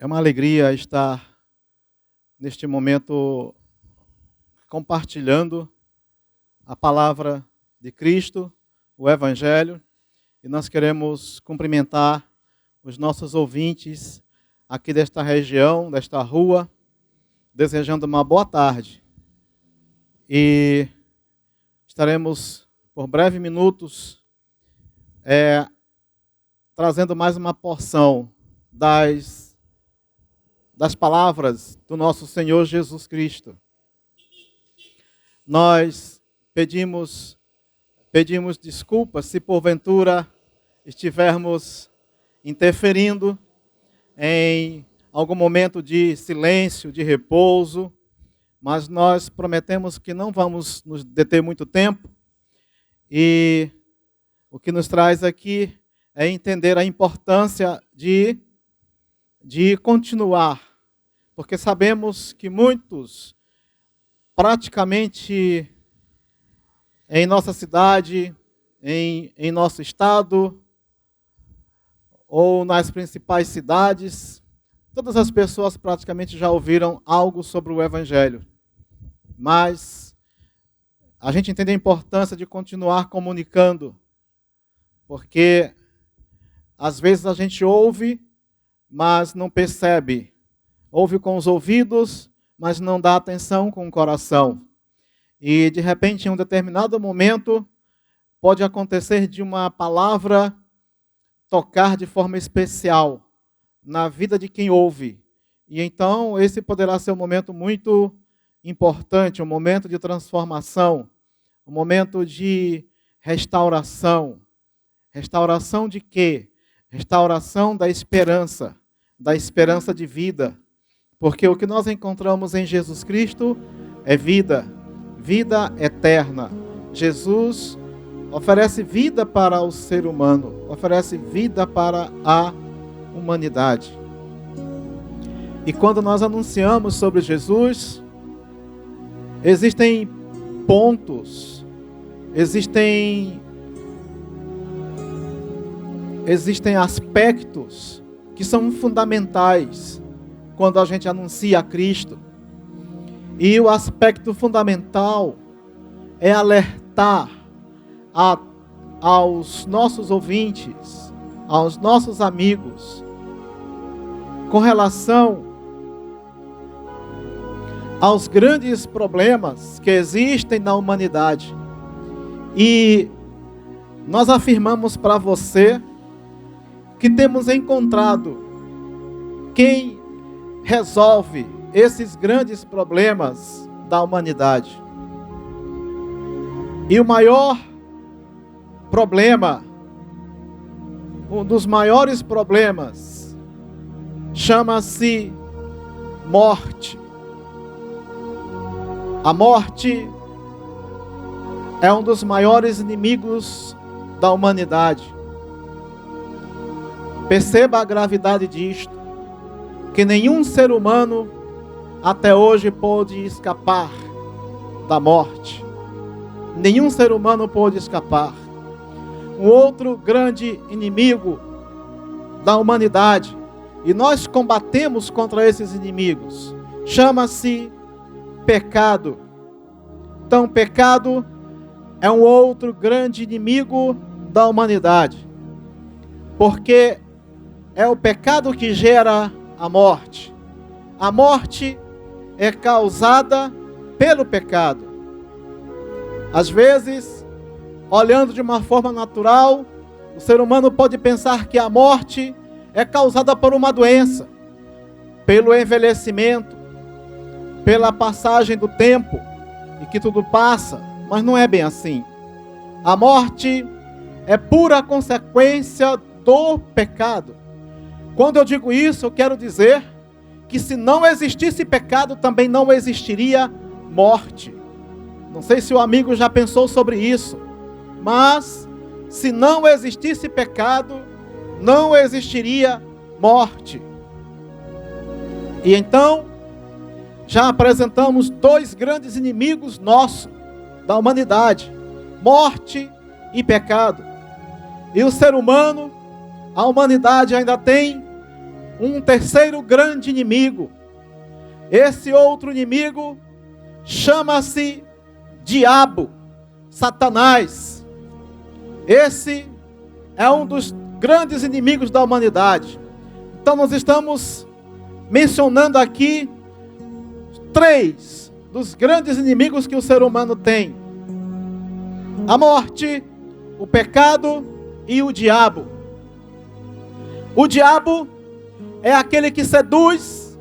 É uma alegria estar neste momento compartilhando a palavra de Cristo, o Evangelho, e nós queremos cumprimentar os nossos ouvintes aqui desta região, desta rua, desejando uma boa tarde. E estaremos, por breves minutos, trazendo mais uma porção das palavras do nosso Senhor Jesus Cristo. Nós pedimos desculpas se porventura estivermos interferindo em algum momento de silêncio, de repouso, mas nós prometemos que não vamos nos deter muito tempo, e o que nos traz aqui é entender a importância de continuar, porque sabemos que muitos, praticamente em nossa cidade, em nosso estado, ou nas principais cidades, todas as pessoas praticamente já ouviram algo sobre o Evangelho. Mas a gente entende a importância de continuar comunicando, porque às vezes a gente ouve, mas não percebe. Ouve com os ouvidos, mas não dá atenção com o coração. E, de repente, em um determinado momento, pode acontecer de uma palavra tocar de forma especial na vida de quem ouve. E então, esse poderá ser um momento muito importante, um momento de transformação, um momento de restauração. Restauração de quê? Restauração da esperança de vida, porque o que nós encontramos em Jesus Cristo é vida eterna. Jesus oferece vida para o ser humano, oferece vida para a humanidade. E quando nós anunciamos sobre Jesus, existem pontos, existem aspectos que são fundamentais quando a gente anuncia a Cristo. E o aspecto fundamental é alertar aos nossos ouvintes, aos nossos amigos, com relação aos grandes problemas que existem na humanidade. E nós afirmamos para você que temos encontrado quem resolve esses grandes problemas da humanidade. E o maior problema, um dos maiores problemas, chama-se morte. A morte é um dos maiores inimigos da humanidade. Perceba a gravidade disto, que nenhum ser humano até hoje pôde escapar da morte. Nenhum ser humano pôde escapar. Um outro grande inimigo da humanidade, e nós combatemos contra esses inimigos, chama-se pecado. Então, pecado é um outro grande inimigo da humanidade, porque é o pecado que gera a morte. A morte é causada pelo pecado. Às vezes, olhando de uma forma natural, o ser humano pode pensar que a morte é causada por uma doença, pelo envelhecimento, pela passagem do tempo, e que tudo passa, mas não é bem assim. A morte é pura consequência do pecado. Quando eu digo isso, eu quero dizer que se não existisse pecado, também não existiria morte. Não sei se o amigo já pensou sobre isso, mas se não existisse pecado, não existiria morte. E então, já apresentamos dois grandes inimigos nossos, da humanidade: morte e pecado. E o ser humano, a humanidade ainda tem um terceiro grande inimigo. Esse outro inimigo chama-se Diabo, Satanás. Esse é um dos grandes inimigos da humanidade. Então nós estamos mencionando aqui 3 dos grandes inimigos que o ser humano tem: a morte, o pecado e o diabo. O diabo é aquele que seduz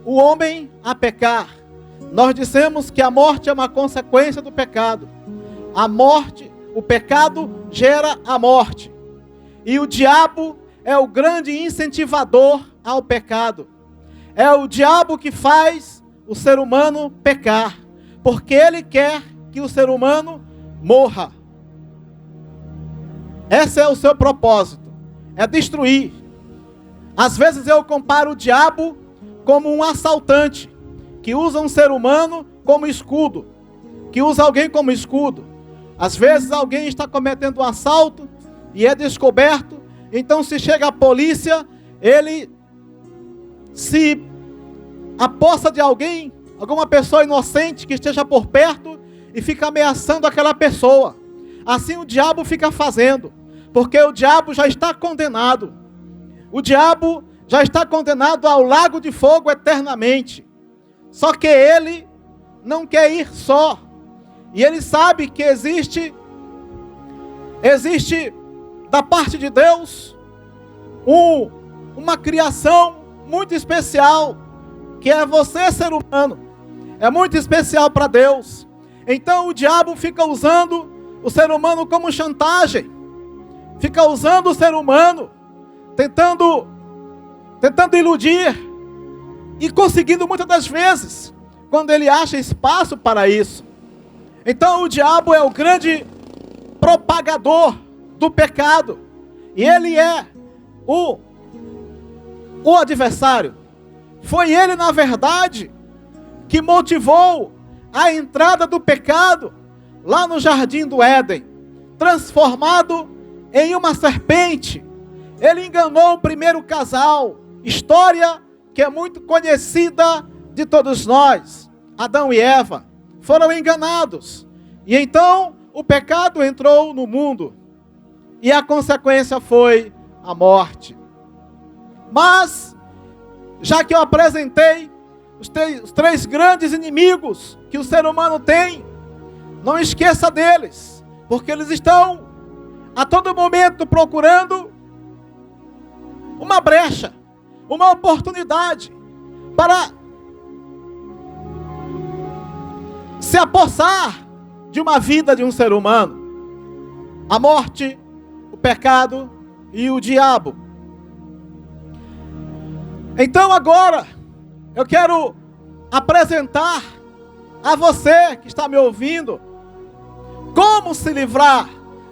o homem a pecar. Nós dissemos que a morte é uma consequência do pecado. A morte, o pecado gera a morte. E o diabo é o grande incentivador ao pecado. É o diabo que faz o ser humano pecar, porque ele quer que o ser humano morra. Esse é o seu propósito, é destruir. Às vezes eu comparo o diabo como um assaltante, que usa um ser humano como escudo, que usa alguém como escudo. Às vezes alguém está cometendo um assalto e é descoberto, então se chega a polícia, ele se aposta de alguém, alguma pessoa inocente que esteja por perto e fica ameaçando aquela pessoa. Assim o diabo fica fazendo, porque o diabo já está condenado. O diabo já está condenado ao lago de fogo eternamente. Só que ele não quer ir só. E ele sabe que existe da parte de Deus uma criação muito especial, que é você, ser humano. É muito especial para Deus. Então o diabo fica usando o ser humano como chantagem. Fica usando o ser humano, tentando iludir e conseguindo muitas das vezes, quando ele acha espaço para isso. Então o diabo é o grande propagador do pecado, e ele é o adversário. Foi ele, na verdade, que motivou a entrada do pecado lá no jardim do Éden, transformado em uma serpente. Ele enganou o primeiro casal, história que é muito conhecida de todos nós. Adão e Eva foram enganados, e então o pecado entrou no mundo, e a consequência foi a morte. Mas, já que eu apresentei os 3 grandes inimigos que o ser humano tem, não esqueça deles, porque eles estão a todo momento procurando uma brecha, uma oportunidade para se apossar de uma vida de um ser humano. A morte, o pecado e o diabo. Então agora eu quero apresentar a você que está me ouvindo como se livrar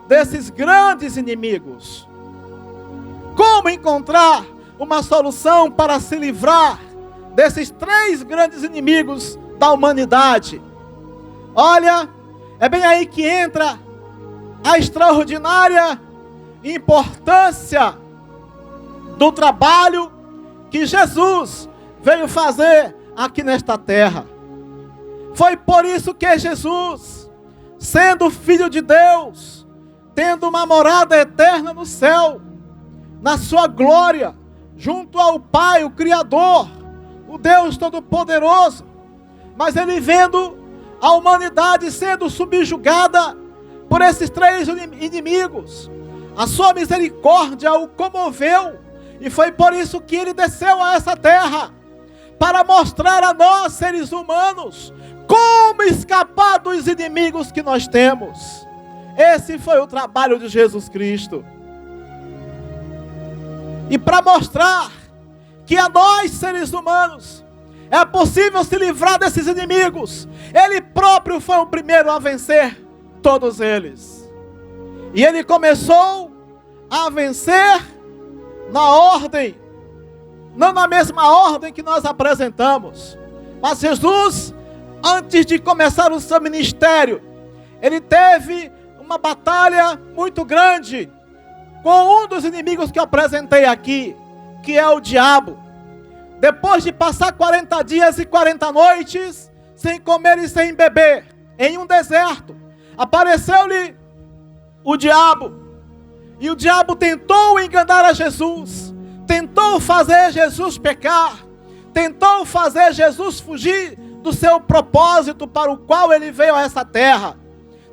desses grandes inimigos. Como encontrar uma solução para se livrar desses 3 grandes inimigos da humanidade. Olha, é bem aí que entra a extraordinária importância do trabalho que Jesus veio fazer aqui nesta terra. Foi por isso que Jesus, sendo Filho de Deus, tendo uma morada eterna no céu, na sua glória, junto ao Pai, o Criador, o Deus Todo-Poderoso, mas ele vendo a humanidade sendo subjugada por esses 3 inimigos, a sua misericórdia o comoveu, e foi por isso que ele desceu a essa terra, para mostrar a nós, seres humanos, como escapar dos inimigos que nós temos. Esse foi o trabalho de Jesus Cristo. E para mostrar que a nós, seres humanos, é possível se livrar desses inimigos, ele próprio foi o primeiro a vencer todos eles. E ele começou a vencer na ordem, não na mesma ordem que nós apresentamos. Mas Jesus, antes de começar o seu ministério, ele teve uma batalha muito grande com um dos inimigos que eu apresentei aqui, que é o diabo. depois de passar 40 dias e 40 noites, sem comer e sem beber, em um deserto, apareceu-lhe o diabo. E o diabo tentou enganar a Jesus, tentou fazer Jesus pecar, tentou fazer Jesus fugir do seu propósito para o qual ele veio a essa terra.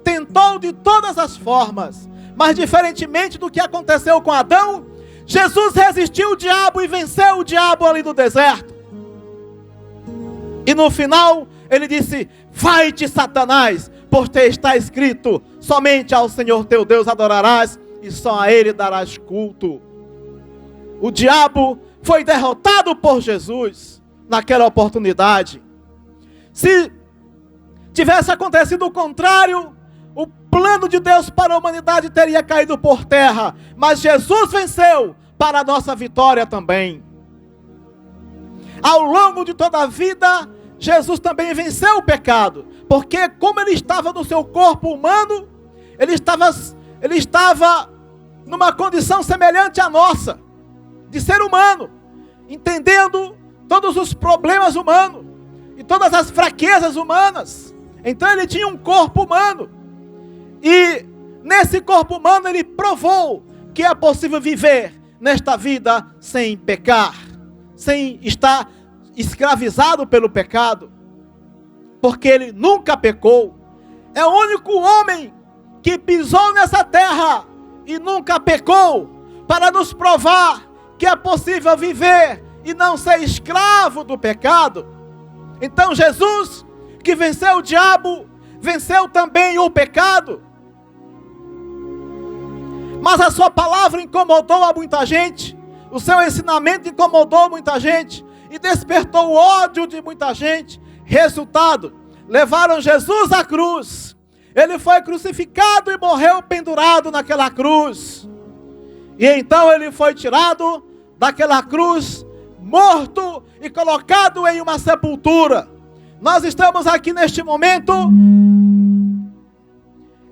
Tentou de todas as formas, mas diferentemente do que aconteceu com Adão, Jesus resistiu o diabo e venceu o diabo ali no deserto. E no final, ele disse: vai-te, Satanás, porque está escrito, somente ao Senhor teu Deus adorarás, e só a Ele darás culto. O diabo foi derrotado por Jesus naquela oportunidade. Se tivesse acontecido o contrário, o plano de Deus para a humanidade teria caído por terra, mas Jesus venceu para a nossa vitória também. Ao longo de toda a vida, Jesus também venceu o pecado, porque como ele estava no seu corpo humano, ele estava numa condição semelhante à nossa, de ser humano, entendendo todos os problemas humanos e todas as fraquezas humanas. Então ele tinha um corpo humano, e nesse corpo humano ele provou que é possível viver nesta vida sem pecar, sem estar escravizado pelo pecado, porque ele nunca pecou. É o único homem que pisou nessa terra e nunca pecou, para nos provar que é possível viver e não ser escravo do pecado. Então Jesus, que venceu o diabo, venceu também o pecado. Mas a sua palavra incomodou a muita gente, o seu ensinamento incomodou muita gente e despertou o ódio de muita gente. Resultado, levaram Jesus à cruz. Ele foi crucificado e morreu pendurado naquela cruz. E então ele foi tirado daquela cruz, morto e colocado em uma sepultura. Nós estamos aqui neste momento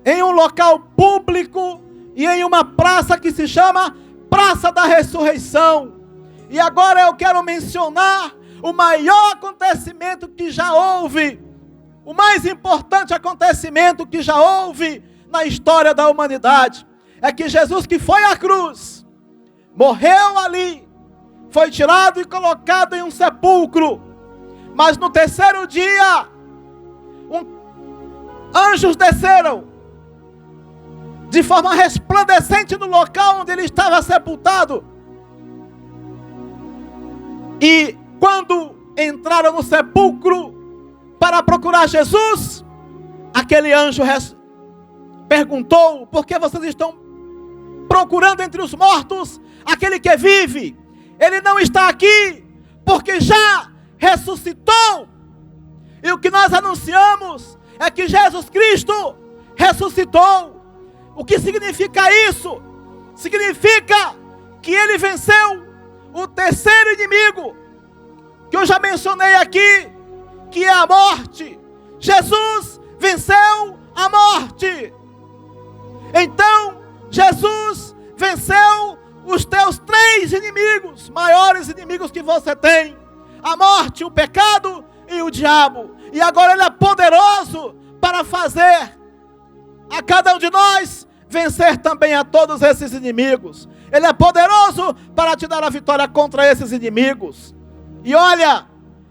em um local público e em uma praça que se chama Praça da Ressurreição. E agora eu quero mencionar o maior acontecimento que já houve, o mais importante acontecimento que já houve na história da humanidade. É que Jesus, que foi à cruz, morreu ali, foi tirado e colocado em um sepulcro, mas no terceiro dia, anjos desceram de forma resplandecente no local onde ele estava sepultado. E quando entraram no sepulcro para procurar Jesus, aquele anjo perguntou: por que vocês estão procurando entre os mortos aquele que vive? Ele não está aqui, porque já ressuscitou. E o que nós anunciamos é que Jesus Cristo ressuscitou. O que significa isso? Significa que ele venceu o terceiro inimigo, que eu já mencionei aqui, que é a morte. Jesus venceu a morte. Então, Jesus venceu os teus três inimigos, maiores inimigos que você tem: a morte, o pecado e o diabo. E agora ele é poderoso para fazer a cada um de nós vencer também a todos esses inimigos. Ele é poderoso para te dar a vitória contra esses inimigos. E olha,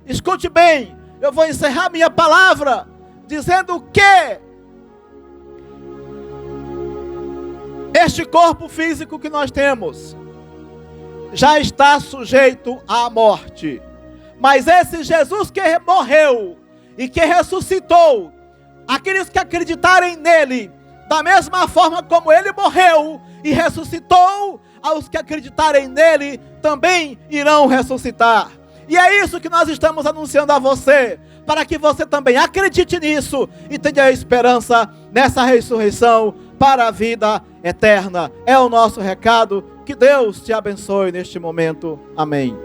escute bem, eu vou encerrar minha palavra dizendo que este corpo físico que nós temos já está sujeito à morte. Mas esse Jesus que morreu e que ressuscitou, aqueles que acreditarem nele, da mesma forma como ele morreu e ressuscitou, aos que acreditarem nele também irão ressuscitar. E é isso que nós estamos anunciando a você, para que você também acredite nisso e tenha esperança nessa ressurreição para a vida eterna. É o nosso recado. Que Deus te abençoe neste momento. Amém.